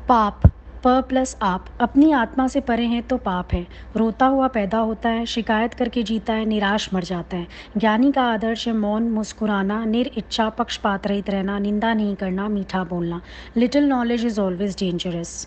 पाप, प प्लस आप, अपनी आत्मा से परे हैं तो पाप है। रोता हुआ पैदा होता है, शिकायत करके जीता है, निराश मर जाता है। ज्ञानी का आदर्श है मौन, मुस्कुराना, निरइच्छा, पक्षपात रहित रहना, निंदा नहीं करना, मीठा बोलना। Little knowledge is always dangerous.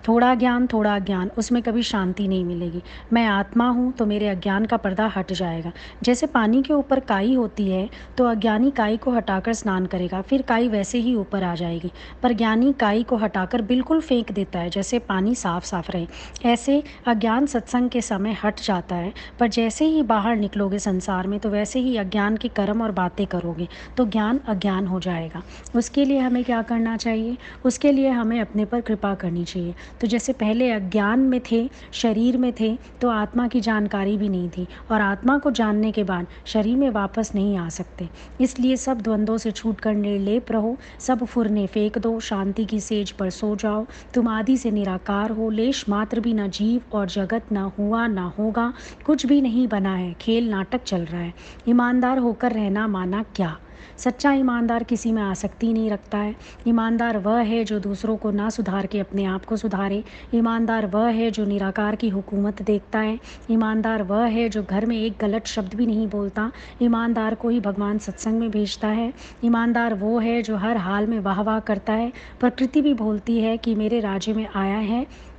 थोड़ा ज्ञान, थोड़ा अज्ञान, उसमें कभी शांति नहीं मिलेगी। मैं आत्मा हूँ तो मेरे अज्ञान का पर्दा हट जाएगा। जैसे पानी के ऊपर काई होती है तो अज्ञानी काई को हटाकर स्नान करेगा, फिर काई वैसे ही ऊपर आ जाएगी। पर ज्ञानी काई को हटाकर बिल्कुल फेंक देता है, जैसे पानी साफ साफ रहे। ऐसे अज्ञान सत्संग के समय हट जाता है, पर जैसे ही बाहर निकलोगे संसार में तो वैसे ही अज्ञान के कर्म और बातें करोगे तो ज्ञान अज्ञान हो जाएगा। उसके लिए हमें क्या करना चाहिए? उसके लिए हमें अपने पर कृपा करनी चाहिए। तो जैसे पहले अज्ञान में थे, शरीर में थे, तो आत्मा की जानकारी भी नहीं थी, और आत्मा को जानने के बाद शरीर में वापस नहीं आ सकते। इसलिए सब द्वंद्वों से छूटकर निर्लेप रहो, सब फुरने फेंक दो, शांति की सेज पर सो जाओ। तुम आदि से निराकार हो, लेश मात्र भी न जीव और जगत, न हुआ न होगा, कुछ भी नहीं बना है, खेल नाटक चल रहा है। ईमानदार होकर रहना माना क्या? सच्चा ईमानदार किसी में आसक्ति नहीं रखता है। ईमानदार वह है जो दूसरों को ना सुधार के अपने आप को सुधारे। ईमानदार वह है जो निराकार की हुकूमत देखता है। ईमानदार वह है जो घर में एक गलत शब्द भी नहीं बोलता। ईमानदार को ही भगवान सत्संग में भेजता है। ईमानदार वो है जो हर हाल में वाह वाह करता है। प्रकृति भी बोलती है कि मेरे राज्य में आया है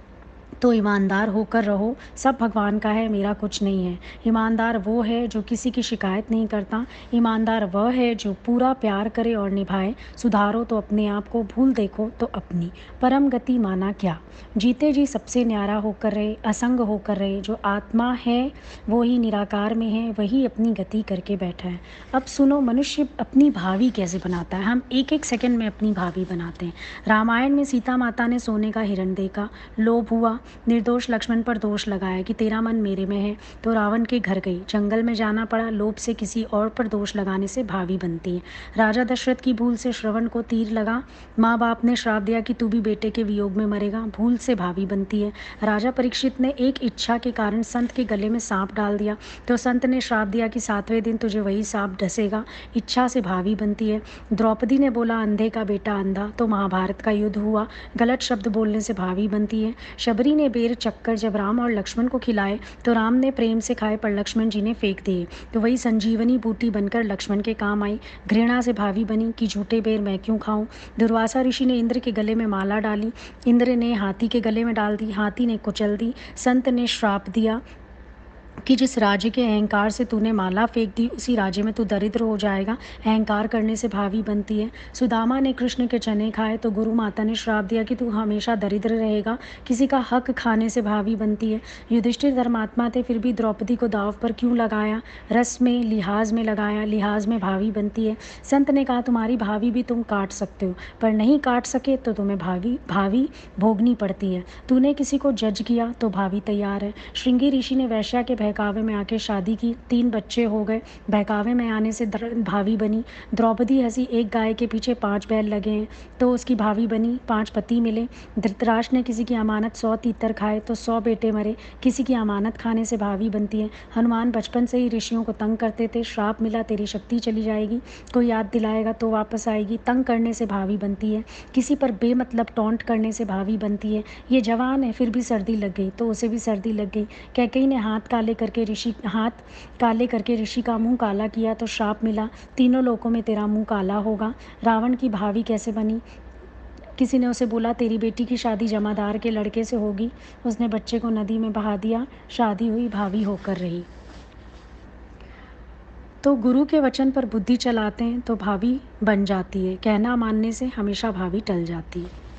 तो ईमानदार होकर रहो, सब भगवान का है, मेरा कुछ नहीं है। ईमानदार वो है जो किसी की शिकायत नहीं करता। ईमानदार वह है जो पूरा प्यार करे और निभाए। सुधारो तो अपने आप को, भूल देखो तो अपनी। परम गति माना क्या? जीते जी सबसे न्यारा होकर रहे, असंग होकर रहे। जो आत्मा है वो ही निराकार में है, वही अपनी गति करके बैठा है। अब सुनो, मनुष्य अपनी भावी कैसे बनाता है? हम एक एक सेकंड में अपनी भावी बनाते हैं। रामायण में सीता माता ने सोने का हिरण देखा, लोभ हुआ, निर्दोष लक्ष्मण पर दोष लगाया कि तेरा मन मेरे में है, तो रावण के घर गई, जंगल में जाना पड़ा। लोभ से किसी और पर दोष लगाने से भावी बनती है। राजा दशरथ की भूल से श्रवण को तीर लगा, माँ बाप ने श्राप दिया कि तू भी बेटे के वियोग में मरेगा, भूल से भावी बनती है। राजा परीक्षित ने एक इच्छा के कारण संत के गले में सांप डाल दिया, तो संत ने श्राप दिया कि 7वें दिन तुझे वही सांप डसेगा, इच्छा से भावी बनती है। द्रौपदी ने बोला अंधे का बेटा अंधा, तो महाभारत का युद्ध हुआ, गलत शब्द बोलने से भावी बनती है। शबरी ने बेर चक्कर जब राम और लक्ष्मण को खिलाए तो राम ने प्रेम से खाए, पर लक्ष्मण जी ने फेंक दिए, तो वही संजीवनी बूटी बनकर लक्ष्मण के काम आई। घृणा से भावी बनी कि झूठे बेर मैं क्यों खाऊं। दुर्वासा ऋषि ने इंद्र के गले में माला डाली, इंद्र ने हाथी के गले में डाल दी, हाथी ने कुचल दी। संत ने श्राप दिया कि जिस राज्य के अहंकार से तूने माला फेंक दी, उसी राज्य में तू दरिद्र हो जाएगा। अहंकार करने से भावी बनती है। सुदामा ने कृष्ण के चने खाए तो गुरु माता ने श्राप दिया कि तू हमेशा दरिद्र रहेगा। किसी का हक खाने से भावी बनती है। युधिष्ठिर धर्मात्मा थे, फिर भी द्रौपदी को दाव पर क्यों लगाया? रस में लिहाज में लगाया, लिहाज में भावी बनती है। संत ने कहा तुम्हारी भावी भी तुम काट सकते हो, पर नहीं काट सके तो तुम्हें भावी भावी भोगनी पड़ती है। तूने किसी को जज किया तो भावी तैयार है। श्रृंगी ऋषि ने वैश्या के बहकावे में आके शादी की, 3 बच्चे हो गए। बहकावे में आने से भावी बनी। द्रौपदी हंसी, एक गाय के पीछे 5 बैल लगे हैं तो उसकी भावी बनी, 5 पति मिले। धृतराष्ट्र ने किसी की अमानत 100 तीतर खाए तो 100 बेटे मरे। किसी की अमानत खाने से भावी बनती है। हनुमान बचपन से ही ऋषियों को तंग करते थे, श्राप मिला तेरी शक्ति चली जाएगी, कोई याद दिलाएगा तो वापस आएगी। तंग करने से भावी बनती है। किसी पर बेमतलब टॉन्ट करने से भावी बनती है। ये जवान है फिर भी सर्दी लग गई तो उसे भी सर्दी लग गई। कैकेयी ने हाथ काले करके ऋषि का मुंह काला किया तो श्राप मिला, तीनों लोकों में तेरा मुंह काला होगा। रावण की भावी कैसे बनी? किसी ने उसे बोला तेरी बेटी की शादी जमादार के लड़के से होगी, उसने बच्चे को नदी में बहा दिया, शादी हुई, भावी होकर रही। तो गुरु के वचन पर बुद्धि चलाते हैं तो भावी बन जाती है, कहना मानने से हमेशा भावी टल जाती है।